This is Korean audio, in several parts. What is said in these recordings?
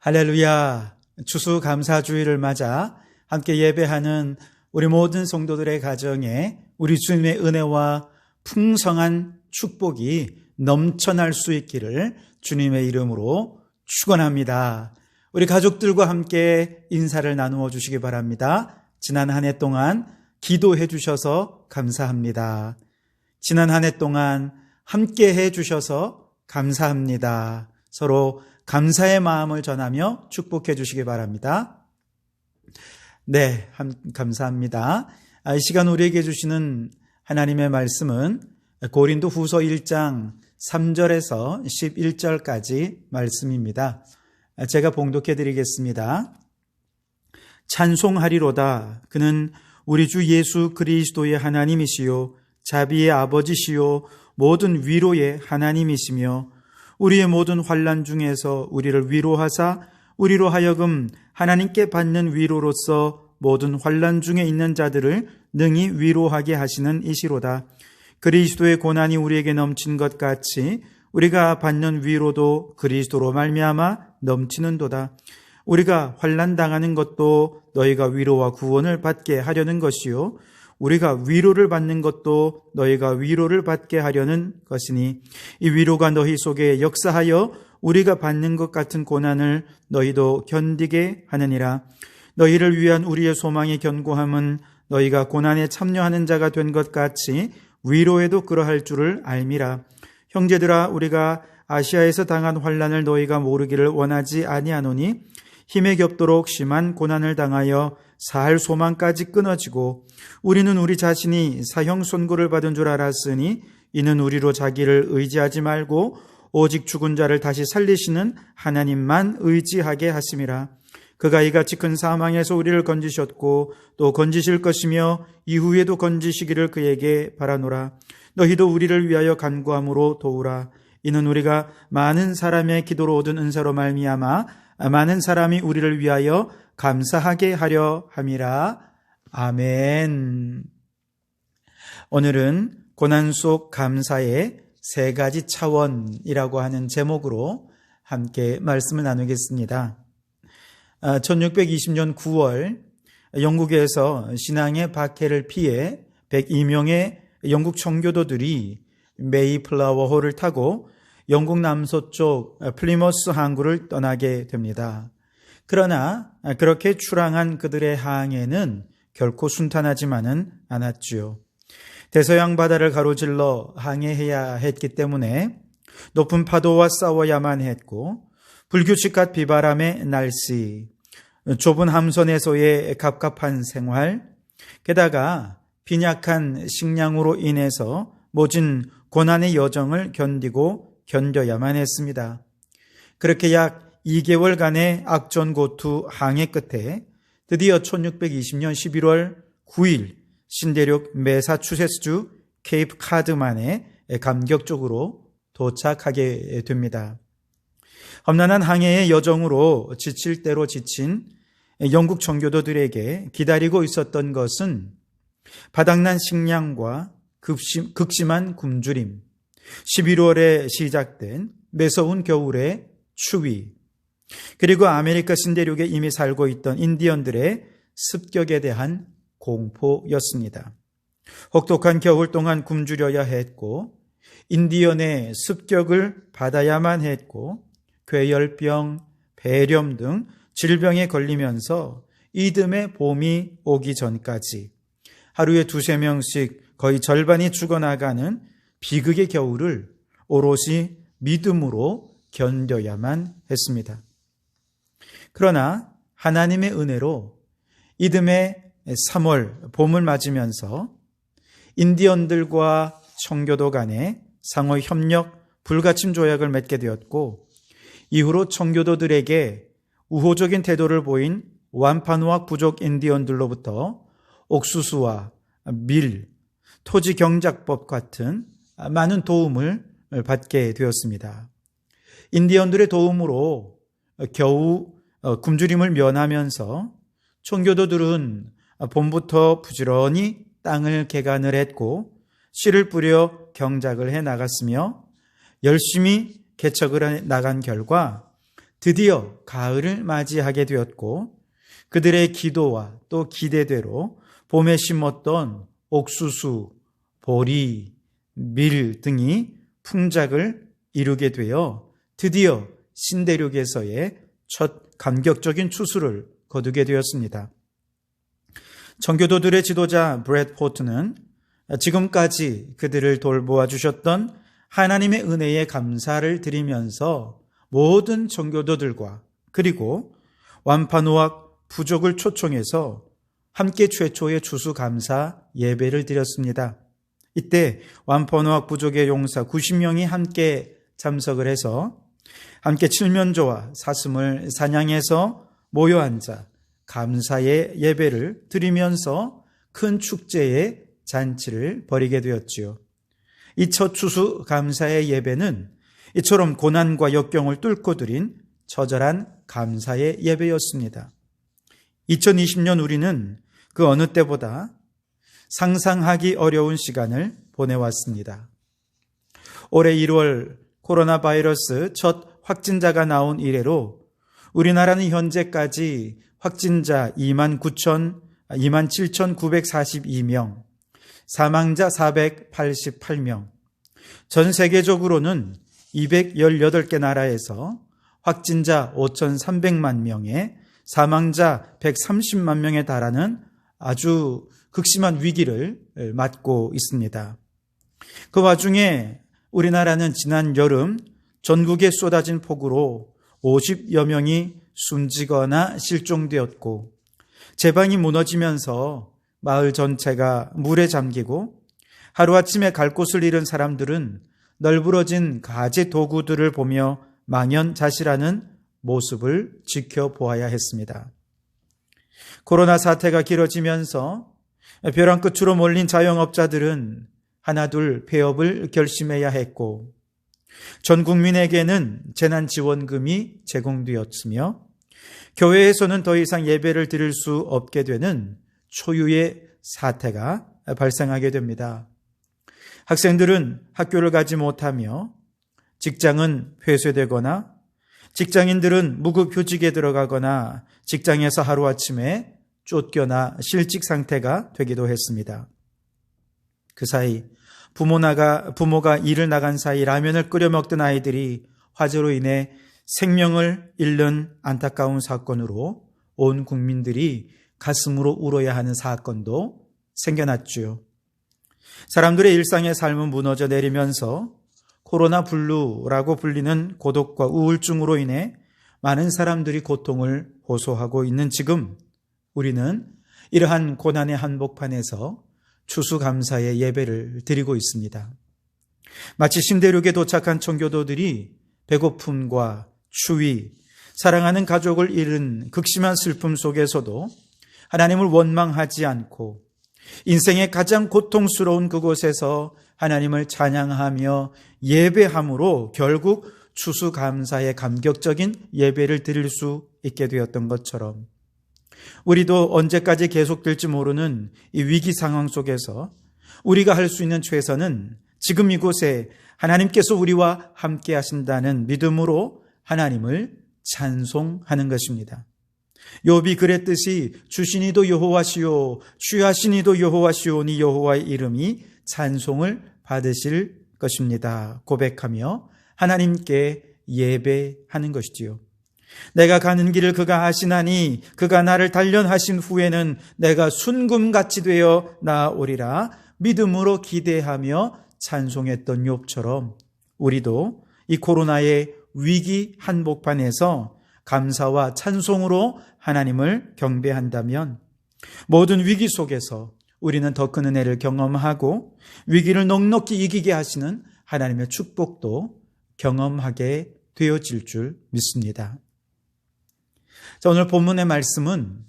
할렐루야. 추수감사주일을 맞아 함께 예배하는 우리 모든 성도들의 가정에 우리 주님의 은혜와 풍성한 축복이 넘쳐날 수 있기를 주님의 이름으로 축원합니다. 우리 가족들과 함께 인사를 나누어 주시기 바랍니다. 지난 한 해 동안 기도해 주셔서 감사합니다. 지난 한 해 동안 함께 해 주셔서 감사합니다. 서로 감사의 마음을 전하며 축복해 주시기 바랍니다. 네, 감사합니다. 이 시간 우리에게 주시는 하나님의 말씀은 고린도 후서 1장 3절에서 11절까지 말씀입니다. 제가 봉독해 드리겠습니다. 찬송하리로다. 그는 우리 주 예수 그리스도의 하나님이시요 자비의 아버지시요 모든 위로의 하나님이시며 우리의 모든 환난 중에서 우리를 위로하사 우리로 하여금 하나님께 받는 위로로서 모든 환난 중에 있는 자들을 능히 위로하게 하시는 이시로다. 그리스도의 고난이 우리에게 넘친 것 같이 우리가 받는 위로도 그리스도로 말미암아 넘치는도다. 우리가 환난 당하는 것도 너희가 위로와 구원을 받게 하려는 것이요 우리가 위로를 받는 것도 너희가 위로를 받게 하려는 것이니 이 위로가 너희 속에 역사하여 우리가 받는 것 같은 고난을 너희도 견디게 하느니라. 너희를 위한 우리의 소망의 견고함은 너희가 고난에 참여하는 자가 된 것 같이 위로에도 그러할 줄을 알미라. 형제들아, 우리가 아시아에서 당한 환난을 너희가 모르기를 원하지 아니하노니 힘에 겹도록 심한 고난을 당하여 살 소망까지 끊어지고 우리는 우리 자신이 사형 선고를 받은 줄 알았으니 이는 우리로 자기를 의지하지 말고 오직 죽은 자를 다시 살리시는 하나님만 의지하게 하심이라. 그가 이같이 큰 사망에서 우리를 건지셨고 또 건지실 것이며 이후에도 건지시기를 그에게 바라노라. 너희도 우리를 위하여 간구함으로 도우라. 이는 우리가 많은 사람의 기도로 얻은 은사로 말미암아 많은 사람이 우리를 위하여 감사하게 하려 함이라. 아멘. 오늘은 고난 속 감사의 세 가지 차원이라고 하는 제목으로 함께 말씀을 나누겠습니다. 1620년 9월 영국에서 신앙의 박해를 피해 102명의 영국 청교도들이 메이플라워호를 타고 영국 남서쪽 플리머스 항구를 떠나게 됩니다. 그러나 그렇게 출항한 그들의 항해는 결코 순탄하지만은 않았지요. 대서양 바다를 가로질러 항해해야 했기 때문에 높은 파도와 싸워야만 했고 불규칙한 비바람의 날씨, 좁은 함선에서의 갑갑한 생활, 게다가 빈약한 식량으로 인해서 모진 고난의 여정을 견뎌야만 했습니다. 그렇게 약 2개월간의 악전고투 항해 끝에 드디어 1620년 11월 9일 신대륙 매사추세츠주 케이프 카드만에 감격적으로 도착하게 됩니다. 험난한 항해의 여정으로 지칠 대로 지친 영국 청교도들에게 기다리고 있었던 것은 바닥난 식량과 극심한 굶주림, 11월에 시작된 매서운 겨울의 추위, 그리고 아메리카 신대륙에 이미 살고 있던 인디언들의 습격에 대한 공포였습니다. 혹독한 겨울 동안 굶주려야 했고 인디언의 습격을 받아야만 했고 괴열병, 폐렴 등 질병에 걸리면서 이듬해 봄이 오기 전까지 하루에 2-3명씩 거의 절반이 죽어나가는 비극의 겨울을 오롯이 믿음으로 견뎌야만 했습니다. 그러나 하나님의 은혜로 이듬해 3월 봄을 맞으면서 인디언들과 청교도 간에 상호 협력 불가침 조약을 맺게 되었고 이후로 청교도들에게 우호적인 태도를 보인 완파누악 부족 인디언들로부터 옥수수와 밀, 토지 경작법 같은 많은 도움을 받게 되었습니다. 인디언들의 도움으로 겨우 굶주림을 면하면서 청교도들은 봄부터 부지런히 땅을 개간을 했고 씨를 뿌려 경작을 해 나갔으며 열심히 개척을 해 나간 결과 드디어 가을을 맞이하게 되었고 그들의 기도와 또 기대대로 봄에 심었던 옥수수, 보리, 밀 등이 풍작을 이루게 되어 드디어 신대륙에서의 첫 감격적인 추수를 거두게 되었습니다. 청교도들의 지도자 브래드 포트는 지금까지 그들을 돌보아 주셨던 하나님의 은혜에 감사를 드리면서 모든 청교도들과 그리고 완파노악 부족을 초청해서 함께 최초의 추수감사 예배를 드렸습니다. 이때 완파노악 부족의 용사 90명이 함께 참석을 해서 함께 칠면조와 사슴을 사냥해서 모여 앉아 감사의 예배를 드리면서 큰 축제의 잔치를 벌이게 되었지요. 이 첫 추수 감사의 예배는 이처럼 고난과 역경을 뚫고 드린 처절한 감사의 예배였습니다. 2020년 우리는 그 어느 때보다 상상하기 어려운 시간을 보내왔습니다. 올해 1월 코로나 바이러스 첫 확진자가 나온 이래로 우리나라는 현재까지 확진자 27,942명, 사망자 488명, 전 세계적으로는 218개 나라에서 확진자 5,300만 명에 사망자 130만 명에 달하는 아주 극심한 위기를 맞고 있습니다. 그 와중에 우리나라는 지난 여름 전국에 쏟아진 폭우로 50여 명이 숨지거나 실종되었고 제방이 무너지면서 마을 전체가 물에 잠기고 하루아침에 갈 곳을 잃은 사람들은 널브러진 가재 도구들을 보며 망연자실하는 모습을 지켜보아야 했습니다. 코로나 사태가 길어지면서 벼랑 끝으로 몰린 자영업자들은 하나둘 폐업을 결심해야 했고 전 국민에게는 재난지원금이 제공되었으며 교회에서는 더 이상 예배를 드릴 수 없게 되는 초유의 사태가 발생하게 됩니다. 학생들은 학교를 가지 못하며 직장은 폐쇄되거나 직장인들은 무급휴직에 들어가거나 직장에서 하루아침에 쫓겨나 실직 상태가 되기도 했습니다. 그 사이 부모가 일을 나간 사이 라면을 끓여 먹던 아이들이 화재로 인해 생명을 잃는 안타까운 사건으로 온 국민들이 가슴으로 울어야 하는 사건도 생겨났죠. 사람들의 일상의 삶은 무너져 내리면서 코로나 블루라고 불리는 고독과 우울증으로 인해 많은 사람들이 고통을 호소하고 있는 지금 우리는 이러한 고난의 한복판에서 추수감사의 예배를 드리고 있습니다. 마치 신대륙에 도착한 청교도들이 배고픔과 추위, 사랑하는 가족을 잃은 극심한 슬픔 속에서도 하나님을 원망하지 않고 인생의 가장 고통스러운 그곳에서 하나님을 찬양하며 예배함으로 결국 추수감사의 감격적인 예배를 드릴 수 있게 되었던 것처럼 우리도 언제까지 계속될지 모르는 이 위기 상황 속에서 우리가 할 수 있는 최선은 지금 이곳에 하나님께서 우리와 함께 하신다는 믿음으로 하나님을 찬송하는 것입니다. 욥이 그랬듯이 주시니도 여호와시오 취하시니도 여호와시오니 여호와의 이름이 찬송을 받으실 것입니다. 고백하며 하나님께 예배하는 것이지요. 내가 가는 길을 그가 아시나니 그가 나를 단련하신 후에는 내가 순금같이 되어 나아오리라. 믿음으로 기대하며 찬송했던 욥처럼 우리도 이 코로나의 위기 한복판에서 감사와 찬송으로 하나님을 경배한다면 모든 위기 속에서 우리는 더 큰 은혜를 경험하고 위기를 넉넉히 이기게 하시는 하나님의 축복도 경험하게 되어질 줄 믿습니다. 자, 오늘 본문의 말씀은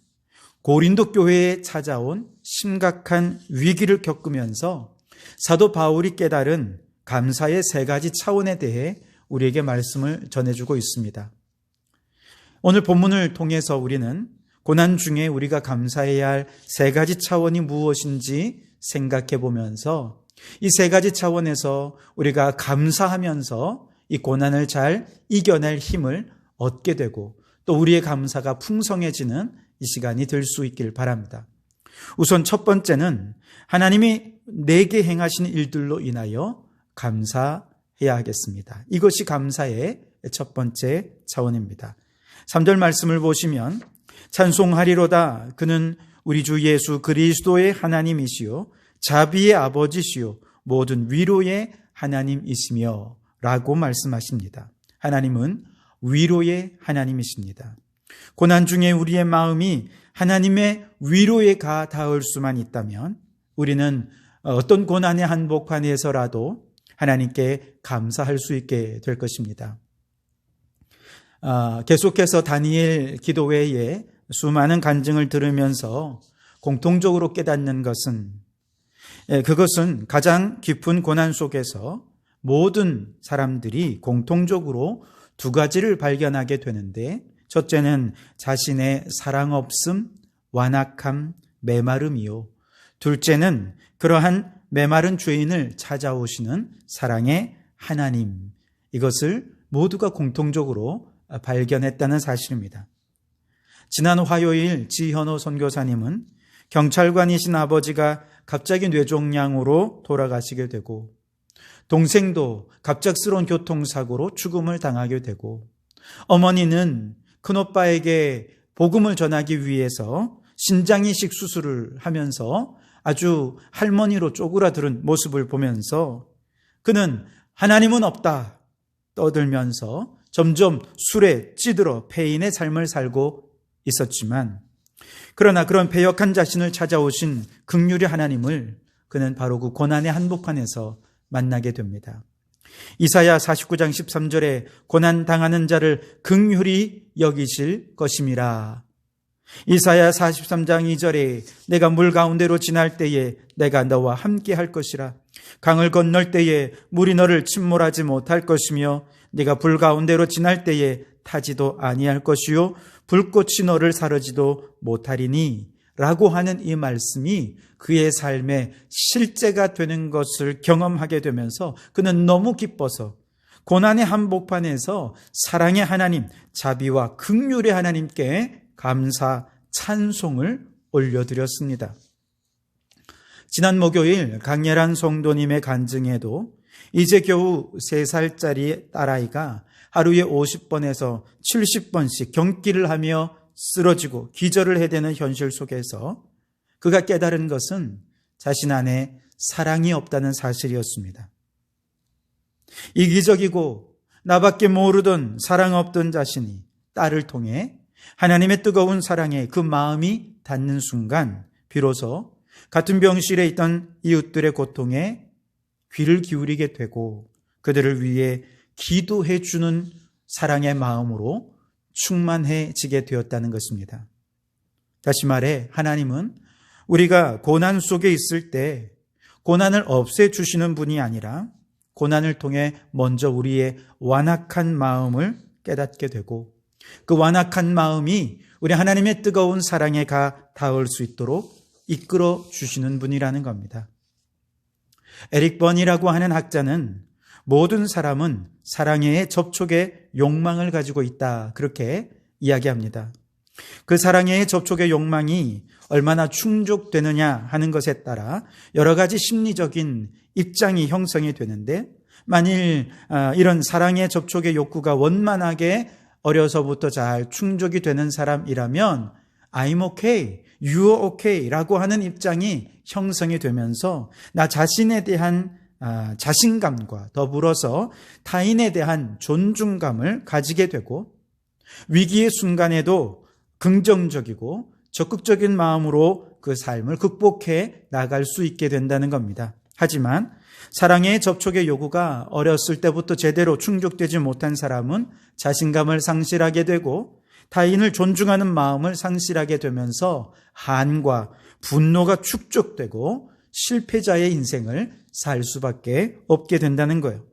고린도 교회에 찾아온 심각한 위기를 겪으면서 사도 바울이 깨달은 감사의 세 가지 차원에 대해 우리에게 말씀을 전해주고 있습니다. 오늘 본문을 통해서 우리는 고난 중에 우리가 감사해야 할 세 가지 차원이 무엇인지 생각해 보면서 이 세 가지 차원에서 우리가 감사하면서 이 고난을 잘 이겨낼 힘을 얻게 되고 또 우리의 감사가 풍성해지는 이 시간이 될 수 있길 바랍니다. 우선 첫 번째는 하나님이 내게 행하신 일들로 인하여 감사해야 하겠습니다. 이것이 감사의 첫 번째 차원입니다. 3절 말씀을 보시면 찬송하리로다. 그는 우리 주 예수 그리스도의 하나님이시요 자비의 아버지시요 모든 위로의 하나님이시며 라고 말씀하십니다. 하나님은 위로의 하나님이십니다. 고난 중에 우리의 마음이 하나님의 위로에 가 닿을 수만 있다면 우리는 어떤 고난의 한복판에서라도 하나님께 감사할 수 있게 될 것입니다. 계속해서 다니엘 기도 외에 수많은 간증을 들으면서 공통적으로 깨닫는 것은 그것은 가장 깊은 고난 속에서 모든 사람들이 공통적으로 두 가지를 발견하게 되는데 첫째는 자신의 사랑 없음, 완악함, 메마름이요. 둘째는 그러한 메마른 죄인을 찾아오시는 사랑의 하나님. 이것을 모두가 공통적으로 발견했다는 사실입니다. 지난 화요일 지현호 선교사님은 경찰관이신 아버지가 갑자기 뇌종양으로 돌아가시게 되고 동생도 갑작스러운 교통사고로 죽음을 당하게 되고 어머니는 큰오빠에게 복음을 전하기 위해서 신장이식 수술을 하면서 아주 할머니로 쪼그라드는 모습을 보면서 그는 하나님은 없다 떠들면서 점점 술에 찌들어 폐인의 삶을 살고 있었지만 그러나 그런 패역한 자신을 찾아오신 긍휼의 하나님을 그는 바로 그 고난의 한복판에서 만나게 됩니다. 이사야 49장 13절에 고난당하는 자를 긍휼히 여기실 것임이라. 이사야 43장 2절에 내가 물 가운데로 지날 때에 내가 너와 함께 할 것이라. 강을 건널 때에 물이 너를 침몰하지 못할 것이며 네가 불 가운데로 지날 때에 타지도 아니할 것이요 불꽃이 너를 사르지도 못하리니 라고 하는 이 말씀이 그의 삶의 실제가 되는 것을 경험하게 되면서 그는 너무 기뻐서 고난의 한복판에서 사랑의 하나님, 자비와 긍휼의 하나님께 감사 찬송을 올려드렸습니다. 지난 목요일 강예란 성도님의 간증에도 이제 겨우 3살짜리 딸아이가 하루에 50번에서 70번씩 경기를 하며 쓰러지고 기절을 해대는 현실 속에서 그가 깨달은 것은 자신 안에 사랑이 없다는 사실이었습니다. 이기적이고 나밖에 모르던 사랑 없던 자신이 딸을 통해 하나님의 뜨거운 사랑에 그 마음이 닿는 순간 비로소 같은 병실에 있던 이웃들의 고통에 귀를 기울이게 되고 그들을 위해 기도해 주는 사랑의 마음으로 충만해지게 되었다는 것입니다. 다시 말해 하나님은 우리가 고난 속에 있을 때 고난을 없애주시는 분이 아니라 고난을 통해 먼저 우리의 완악한 마음을 깨닫게 되고 그 완악한 마음이 우리 하나님의 뜨거운 사랑에 가 닿을 수 있도록 이끌어 주시는 분이라는 겁니다. 에릭 번이라고 하는 학자는 모든 사람은 사랑의 접촉에 욕망을 가지고 있다 그렇게 이야기합니다. 그 사랑의 접촉의 욕망이 얼마나 충족되느냐 하는 것에 따라 여러 가지 심리적인 입장이 형성이 되는데 만일 이런 사랑의 접촉의 욕구가 원만하게 어려서부터 잘 충족이 되는 사람이라면 I'm okay, you're okay 라고 하는 입장이 형성이 되면서 나 자신에 대한 자신감과 더불어서 타인에 대한 존중감을 가지게 되고 위기의 순간에도 긍정적이고 적극적인 마음으로 그 삶을 극복해 나갈 수 있게 된다는 겁니다. 하지만 사랑의 접촉의 요구가 어렸을 때부터 제대로 충족되지 못한 사람은 자신감을 상실하게 되고 타인을 존중하는 마음을 상실하게 되면서 한과 분노가 축적되고 실패자의 인생을 살 수밖에 없게 된다는 거예요.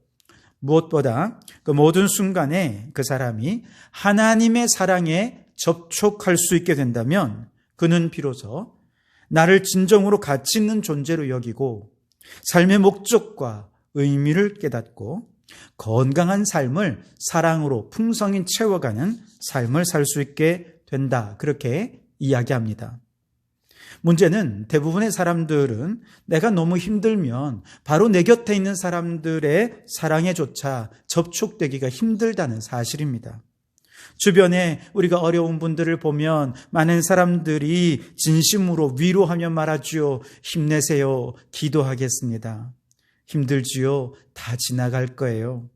무엇보다 그 모든 순간에 그 사람이 하나님의 사랑에 접촉할 수 있게 된다면 그는 비로소 나를 진정으로 가치 있는 존재로 여기고 삶의 목적과 의미를 깨닫고 건강한 삶을 사랑으로 풍성히 채워가는 삶을 살 수 있게 된다. 그렇게 이야기합니다. 문제는 대부분의 사람들은 내가 너무 힘들면 바로 내 곁에 있는 사람들의 사랑에조차 접촉되기가 힘들다는 사실입니다. 주변에 우리가 어려운 분들을 보면 많은 사람들이 진심으로 위로하며 말하지요. 힘내세요. 기도하겠습니다. 힘들지요. 다 지나갈 거예요.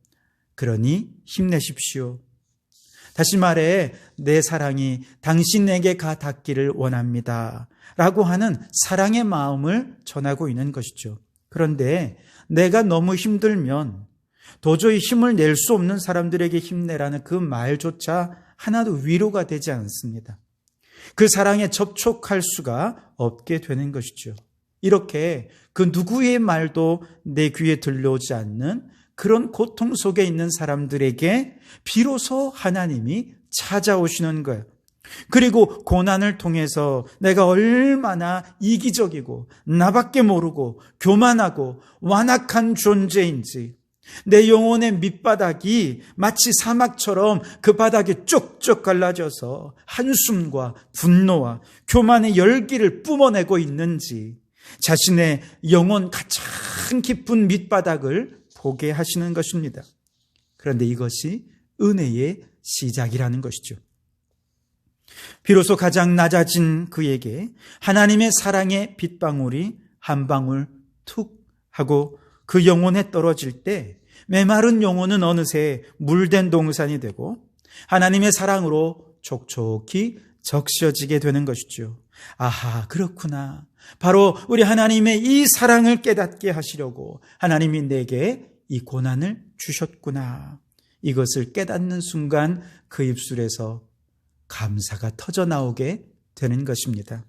그러니 힘내십시오. 다시 말해 내 사랑이 당신에게 닿기를 원합니다. 라고 하는 사랑의 마음을 전하고 있는 것이죠. 그런데 내가 너무 힘들면 도저히 힘을 낼 수 없는 사람들에게 힘내라는 그 말조차 하나도 위로가 되지 않습니다. 그 사랑에 접촉할 수가 없게 되는 것이죠. 이렇게 그 누구의 말도 내 귀에 들려오지 않는 그런 고통 속에 있는 사람들에게 비로소 하나님이 찾아오시는 거예요. 그리고 고난을 통해서 내가 얼마나 이기적이고 나밖에 모르고 교만하고 완악한 존재인지, 내 영혼의 밑바닥이 마치 사막처럼 그 바닥이 쭉쭉 갈라져서 한숨과 분노와 교만의 열기를 뿜어내고 있는지 자신의 영혼 가장 깊은 밑바닥을 보게 하시는 것입니다. 그런데 이것이 은혜의 시작이라는 것이죠. 비로소 가장 낮아진 그에게 하나님의 사랑의 빗방울이 한 방울 툭 하고 그 영혼에 떨어질 때 메마른 영혼은 어느새 물된 동산이 되고 하나님의 사랑으로 촉촉히 적셔지게 되는 것이죠. 아하, 그렇구나. 바로 우리 하나님의 이 사랑을 깨닫게 하시려고 하나님이 내게 이 고난을 주셨구나. 이것을 깨닫는 순간 그 입술에서 감사가 터져나오게 되는 것입니다.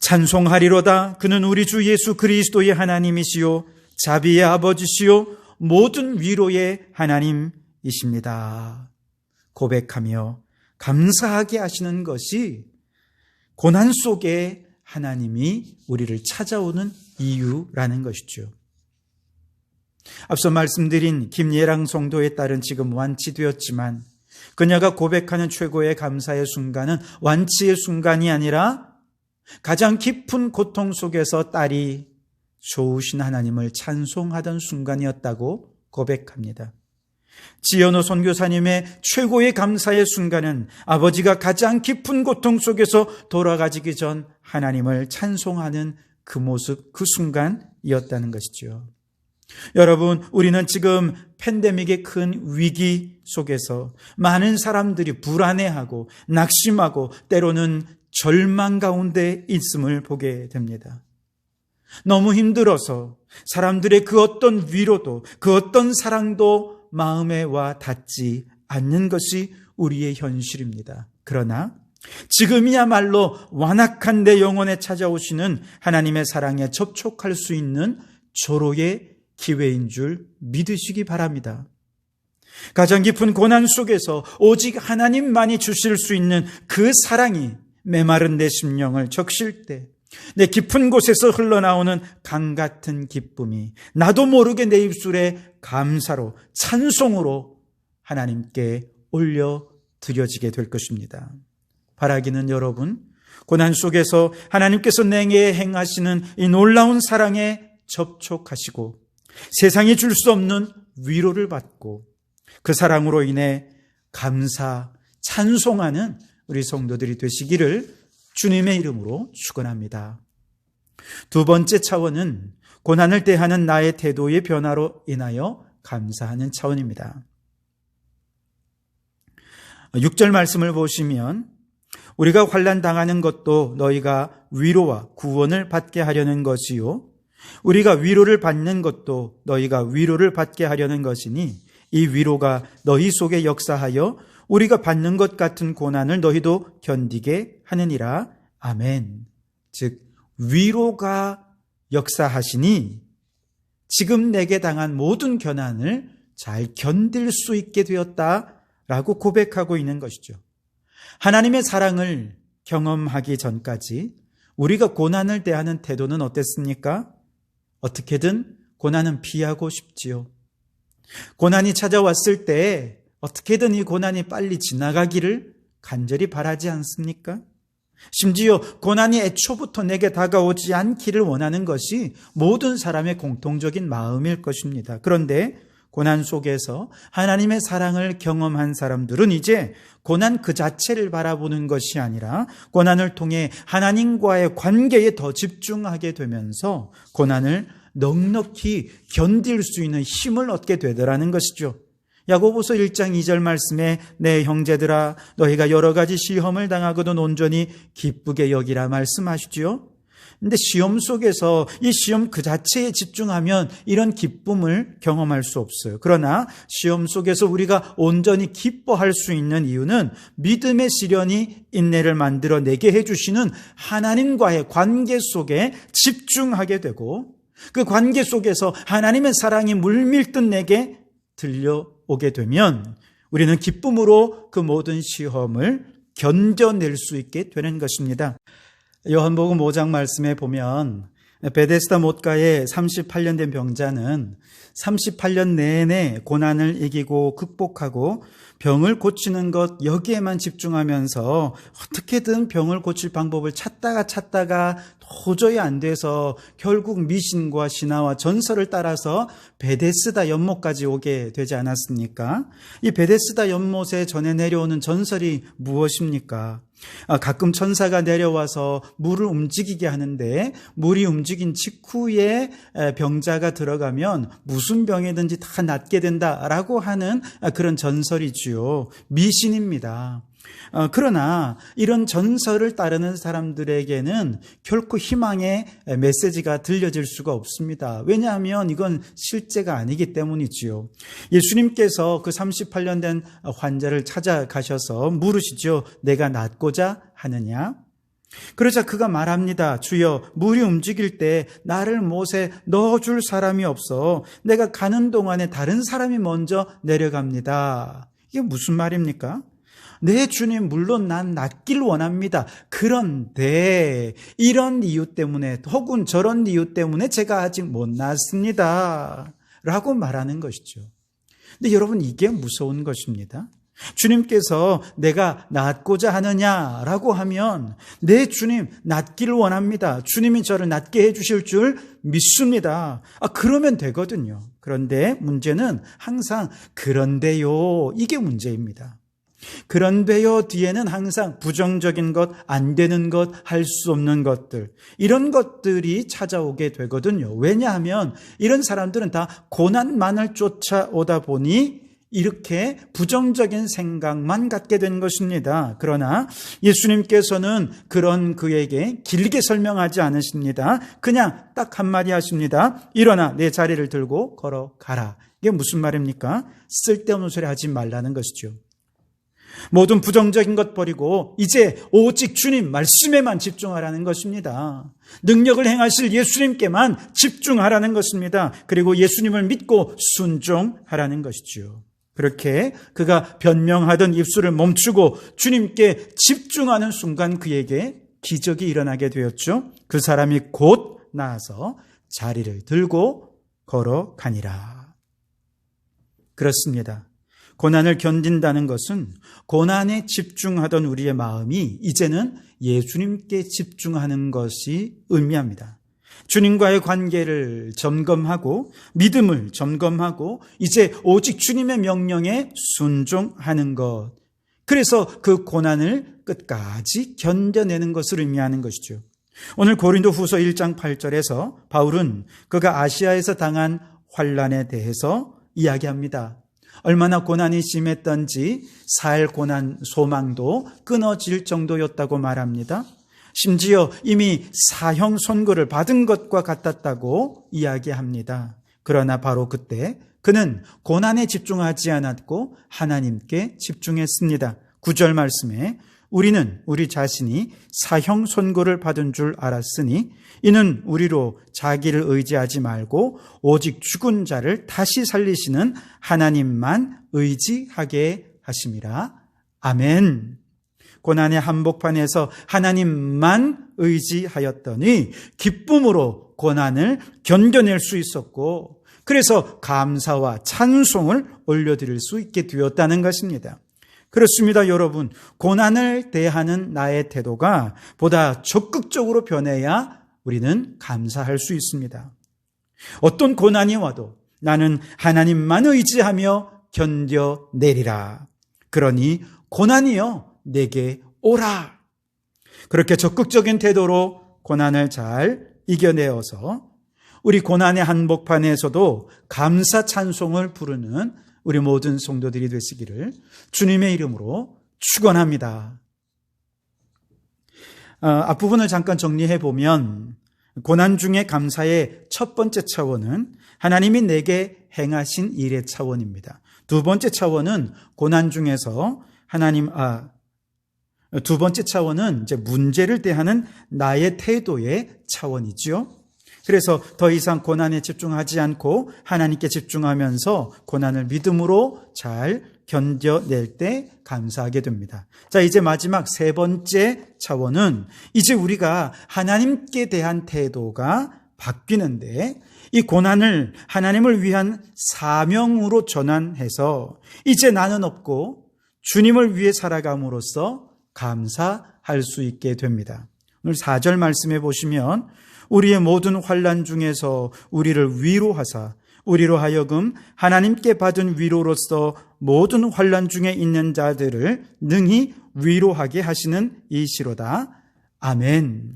찬송하리로다. 그는 우리 주 예수 그리스도의 하나님이시요 자비의 아버지시요 모든 위로의 하나님이십니다. 고백하며 감사하게 하시는 것이 고난 속에 하나님이 우리를 찾아오는 이유라는 것이죠. 앞서 말씀드린 김예랑 성도의 딸은 지금 완치되었지만 그녀가 고백하는 최고의 감사의 순간은 완치의 순간이 아니라 가장 깊은 고통 속에서 딸이 좋으신 하나님을 찬송하던 순간이었다고 고백합니다. 지연호 선교사님의 최고의 감사의 순간은 아버지가 가장 깊은 고통 속에서 돌아가시기 전 하나님을 찬송하는 그 모습, 그 순간이었다는 것이죠. 여러분, 우리는 지금 팬데믹의 큰 위기 속에서 많은 사람들이 불안해하고 낙심하고 때로는 절망 가운데 있음을 보게 됩니다. 너무 힘들어서 사람들의 그 어떤 위로도 그 어떤 사랑도 마음에 와 닿지 않는 것이 우리의 현실입니다. 그러나 지금이야말로 완악한 내 영혼에 찾아오시는 하나님의 사랑에 접촉할 수 있는 절호의 기회인 줄 믿으시기 바랍니다. 가장 깊은 고난 속에서 오직 하나님만이 주실 수 있는 그 사랑이 메마른 내 심령을 적실 때 내 깊은 곳에서 흘러나오는 강 같은 기쁨이 나도 모르게 내 입술에 감사로 찬송으로 하나님께 올려드려지게 될 것입니다. 바라기는 여러분, 고난 속에서 하나님께서 내게 행하시는 이 놀라운 사랑에 접촉하시고 세상이 줄 수 없는 위로를 받고 그 사랑으로 인해 감사, 찬송하는 우리 성도들이 되시기를 주님의 이름으로 축원합니다. 두 번째 차원은 고난을 대하는 나의 태도의 변화로 인하여 감사하는 차원입니다. 6절 말씀을 보시면 우리가 환난 당하는 것도 너희가 위로와 구원을 받게 하려는 것이요 우리가 위로를 받는 것도 너희가 위로를 받게 하려는 것이니 이 위로가 너희 속에 역사하여 우리가 받는 것 같은 고난을 너희도 견디게 하느니라. 아멘. 즉 위로가 역사하시니 지금 내게 당한 모든 고난을 잘 견딜 수 있게 되었다라고 고백하고 있는 것이죠. 하나님의 사랑을 경험하기 전까지 우리가 고난을 대하는 태도는 어땠습니까? 어떻게든 고난은 피하고 싶지요. 고난이 찾아왔을 때 어떻게든 이 고난이 빨리 지나가기를 간절히 바라지 않습니까? 심지어 고난이 애초부터 내게 다가오지 않기를 원하는 것이 모든 사람의 공통적인 마음일 것입니다. 그런데 고난 속에서 하나님의 사랑을 경험한 사람들은 이제 고난 그 자체를 바라보는 것이 아니라 고난을 통해 하나님과의 관계에 더 집중하게 되면서 고난을 넉넉히 견딜 수 있는 힘을 얻게 되더라는 것이죠. 야고보서 1장 2절 말씀에 내 형제들아 너희가 여러 가지 시험을 당하거든 온전히 기쁘게 여기라 말씀하시지요. 근데 시험 속에서 이 시험 그 자체에 집중하면 이런 기쁨을 경험할 수 없어요. 그러나 시험 속에서 우리가 온전히 기뻐할 수 있는 이유는 믿음의 시련이 인내를 만들어내게 해주시는 하나님과의 관계 속에 집중하게 되고 그 관계 속에서 하나님의 사랑이 물밀듯 내게 들려오게 되면 우리는 기쁨으로 그 모든 시험을 견뎌낼 수 있게 되는 것입니다. 요한복음 5장 말씀에 보면 베데스다 못가에 38년 된 병자는 38년 내내 고난을 이기고 극복하고 병을 고치는 것 여기에만 집중하면서 어떻게든 병을 고칠 방법을 찾다가 도저히 안 돼서 결국 미신과 신화와 전설을 따라서 베데스다 연못까지 오게 되지 않았습니까? 이 베데스다 연못에 전해 내려오는 전설이 무엇입니까? 가끔 천사가 내려와서 물을 움직이게 하는데 물이 움직인 직후에 병자가 들어가면 무슨 병이든지 다 낫게 된다라고 하는 그런 전설이지요. 미신입니다. 그러나 이런 전설을 따르는 사람들에게는 결코 희망의 메시지가 들려질 수가 없습니다. 왜냐하면 이건 실제가 아니기 때문이지요. 예수님께서 그 38년 된 환자를 찾아가셔서 물으시죠. 내가 낫고자 하느냐? 그러자 그가 말합니다. 주여, 물이 움직일 때 나를 못에 넣어줄 사람이 없어 내가 가는 동안에 다른 사람이 먼저 내려갑니다. 이게 무슨 말입니까? 네, 주님, 물론 난 낫길 원합니다. 그런데 이런 이유 때문에 혹은 저런 이유 때문에 제가 아직 못 낫습니다. 라고 말하는 것이죠. 근데 여러분, 이게 무서운 것입니다. 주님께서 내가 낫고자 하느냐라고 하면 네, 주님, 낫기를 원합니다. 주님이 저를 낫게 해주실 줄 믿습니다. 그러면 되거든요. 그런데 문제는 항상 그런데요, 이게 문제입니다. 그런데요 뒤에는 항상 부정적인 것, 안 되는 것, 할 수 없는 것들, 이런 것들이 찾아오게 되거든요. 왜냐하면 이런 사람들은 다 고난만을 쫓아오다 보니 이렇게 부정적인 생각만 갖게 된 것입니다. 그러나 예수님께서는 그런 그에게 길게 설명하지 않으십니다. 그냥 딱 한마디 하십니다. 일어나 내 자리를 들고 걸어가라. 이게 무슨 말입니까? 쓸데없는 소리 하지 말라는 것이죠. 모든 부정적인 것 버리고 이제 오직 주님 말씀에만 집중하라는 것입니다. 능력을 행하실 예수님께만 집중하라는 것입니다. 그리고 예수님을 믿고 순종하라는 것이죠. 그렇게 그가 변명하던 입술을 멈추고 주님께 집중하는 순간 그에게 기적이 일어나게 되었죠. 그 사람이 곧 나아서 자리를 들고 걸어가니라. 그렇습니다. 고난을 견딘다는 것은 고난에 집중하던 우리의 마음이 이제는 예수님께 집중하는 것이 의미합니다. 주님과의 관계를 점검하고 믿음을 점검하고 이제 오직 주님의 명령에 순종하는 것. 그래서 그 고난을 끝까지 견뎌내는 것을 의미하는 것이죠. 오늘 고린도후서 1장 8절에서 바울은 그가 아시아에서 당한 환난에 대해서 이야기합니다. 얼마나 고난이 심했던지 살 고난 소망도 끊어질 정도였다고 말합니다. 심지어 이미 사형 선고를 받은 것과 같았다고 이야기합니다. 그러나 바로 그때 그는 고난에 집중하지 않았고 하나님께 집중했습니다. 9절 말씀에 우리는 우리 자신이 사형 선고를 받은 줄 알았으니 이는 우리로 자기를 의지하지 말고 오직 죽은 자를 다시 살리시는 하나님만 의지하게 하심이라. 아멘. 고난의 한복판에서 하나님만 의지하였더니 기쁨으로 고난을 견뎌낼 수 있었고 그래서 감사와 찬송을 올려드릴 수 있게 되었다는 것입니다. 그렇습니다, 여러분. 고난을 대하는 나의 태도가 보다 적극적으로 변해야 우리는 감사할 수 있습니다. 어떤 고난이 와도 나는 하나님만 의지하며 견뎌내리라. 그러니 고난이여 내게 오라. 그렇게 적극적인 태도로 고난을 잘 이겨내어서 우리 고난의 한복판에서도 감사 찬송을 부르는 우리 모든 성도들이 되시기를 주님의 이름으로 축원합니다. 앞부분을 잠깐 정리해 보면 고난 중에 감사의 첫 번째 차원은 하나님이 내게 행하신 일의 차원입니다. 두 번째 차원은 고난 중에서 두 번째 차원은 이제 문제를 대하는 나의 태도의 차원이지요. 그래서 더 이상 고난에 집중하지 않고 하나님께 집중하면서 고난을 믿음으로 잘 견뎌낼 때 감사하게 됩니다. 자, 이제 마지막 세 번째 차원은 이제 우리가 하나님께 대한 태도가 바뀌는데 이 고난을 하나님을 위한 사명으로 전환해서 이제 나는 없고 주님을 위해 살아감으로써 감사할 수 있게 됩니다. 오늘 4절 말씀해 보시면 우리의 모든 환난 중에서 우리를 위로하사 우리로 하여금 하나님께 받은 위로로서 모든 환난 중에 있는 자들을 능히 위로하게 하시는 이시로다. 아멘.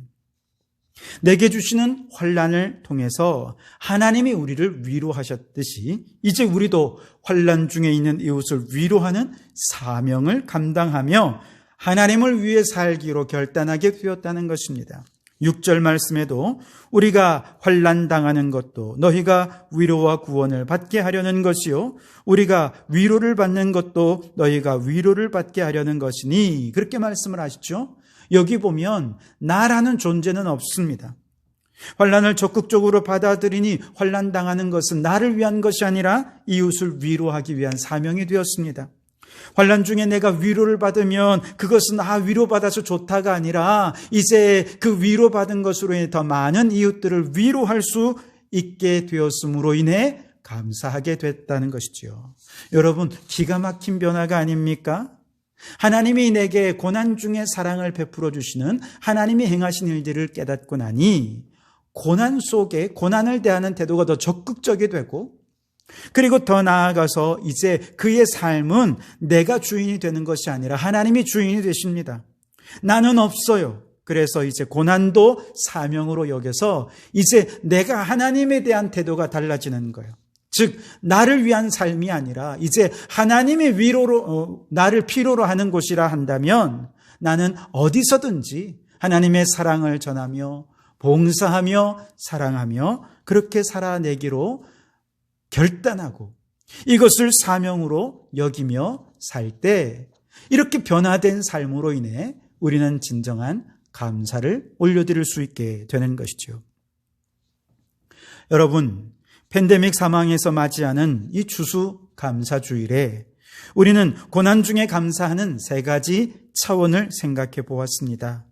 내게 주시는 환난을 통해서 하나님이 우리를 위로하셨듯이 이제 우리도 환난 중에 있는 이웃을 위로하는 사명을 감당하며 하나님을 위해 살기로 결단하게 되었다는 것입니다. 6절 말씀에도 우리가 환난 당하는 것도 너희가 위로와 구원을 받게 하려는 것이요 우리가 위로를 받는 것도 너희가 위로를 받게 하려는 것이니 그렇게 말씀을 하시죠. 여기 보면 나라는 존재는 없습니다. 환난을 적극적으로 받아들이니 환난 당하는 것은 나를 위한 것이 아니라 이웃을 위로하기 위한 사명이 되었습니다. 환난 중에 내가 위로를 받으면 그것은 위로받아서 좋다가 아니라 이제 그 위로받은 것으로 인해 더 많은 이웃들을 위로할 수 있게 되었음으로 인해 감사하게 됐다는 것이지요. 여러분, 기가 막힌 변화가 아닙니까? 하나님이 내게 고난 중에 사랑을 베풀어 주시는 하나님이 행하신 일들을 깨닫고 나니 고난 속에 고난을 대하는 태도가 더 적극적이 되고 그리고 더 나아가서 이제 그의 삶은 내가 주인이 되는 것이 아니라 하나님이 주인이 되십니다. 나는 없어요. 그래서 이제 고난도 사명으로 여겨서 이제 내가 하나님에 대한 태도가 달라지는 거예요. 즉 나를 위한 삶이 아니라 이제 하나님의 위로로 나를 필요로 하는 곳이라 한다면 나는 어디서든지 하나님의 사랑을 전하며 봉사하며 사랑하며 그렇게 살아내기로 결단하고 이것을 사명으로 여기며 살 때 이렇게 변화된 삶으로 인해 우리는 진정한 감사를 올려드릴 수 있게 되는 것이죠. 여러분, 팬데믹 상황에서 맞이하는 이 추수감사주일에 우리는 고난 중에 감사하는 세 가지 차원을 생각해 보았습니다.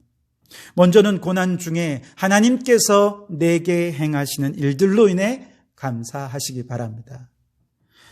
먼저는 고난 중에 하나님께서 내게 행하시는 일들로 인해 감사하시기 바랍니다.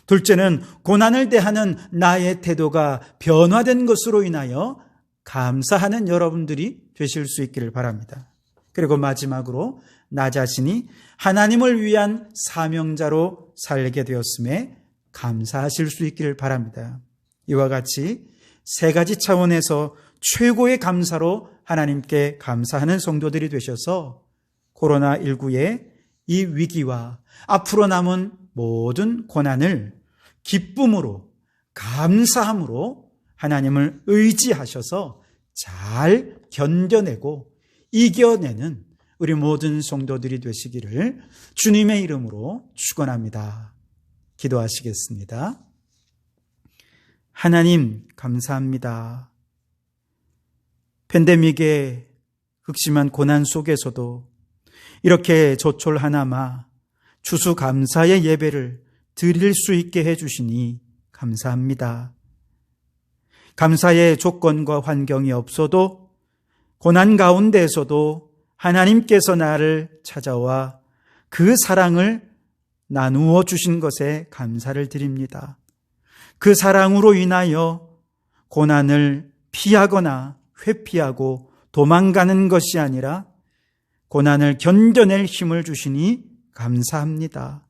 둘째는 고난을 대하는 나의 태도가 변화된 것으로 인하여 감사하는 여러분들이 되실 수 있기를 바랍니다. 그리고 마지막으로 나 자신이 하나님을 위한 사명자로 살게 되었음에 감사하실 수 있기를 바랍니다. 이와 같이 세 가지 차원에서 최고의 감사로 하나님께 감사하는 성도들이 되셔서 코로나19의 이 위기와 앞으로 남은 모든 고난을 기쁨으로 감사함으로 하나님을 의지하셔서 잘 견뎌내고 이겨내는 우리 모든 성도들이 되시기를 주님의 이름으로 축원합니다. 기도하시겠습니다. 하나님 감사합니다. 팬데믹의 극심한 고난 속에서도 이렇게 조촐하나마 추수감사의 예배를 드릴 수 있게 해주시니 감사합니다. 감사의 조건과 환경이 없어도 고난 가운데에서도 하나님께서 나를 찾아와 그 사랑을 나누어 주신 것에 감사를 드립니다. 그 사랑으로 인하여 고난을 피하거나 회피하고 도망가는 것이 아니라 고난을 견뎌낼 힘을 주시니 감사합니다.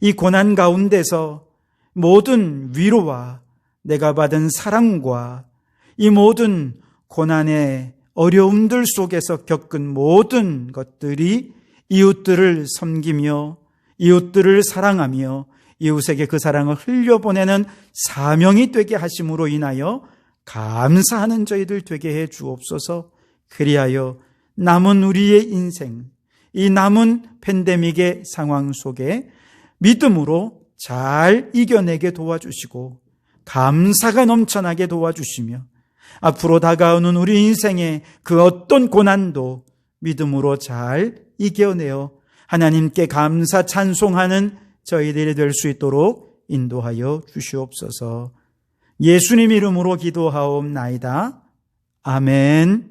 이 고난 가운데서 모든 위로와 내가 받은 사랑과 이 모든 고난의 어려움들 속에서 겪은 모든 것들이 이웃들을 섬기며 이웃들을 사랑하며 이웃에게 그 사랑을 흘려보내는 사명이 되게 하심으로 인하여 감사하는 저희들 되게 해 주옵소서. 그리하여 남은 우리의 인생, 이 남은 팬데믹의 상황 속에 믿음으로 잘 이겨내게 도와주시고 감사가 넘쳐나게 도와주시며 앞으로 다가오는 우리 인생의 그 어떤 고난도 믿음으로 잘 이겨내어 하나님께 감사 찬송하는 저희들이 될 수 있도록 인도하여 주시옵소서. 예수님 이름으로 기도하옵나이다. 아멘.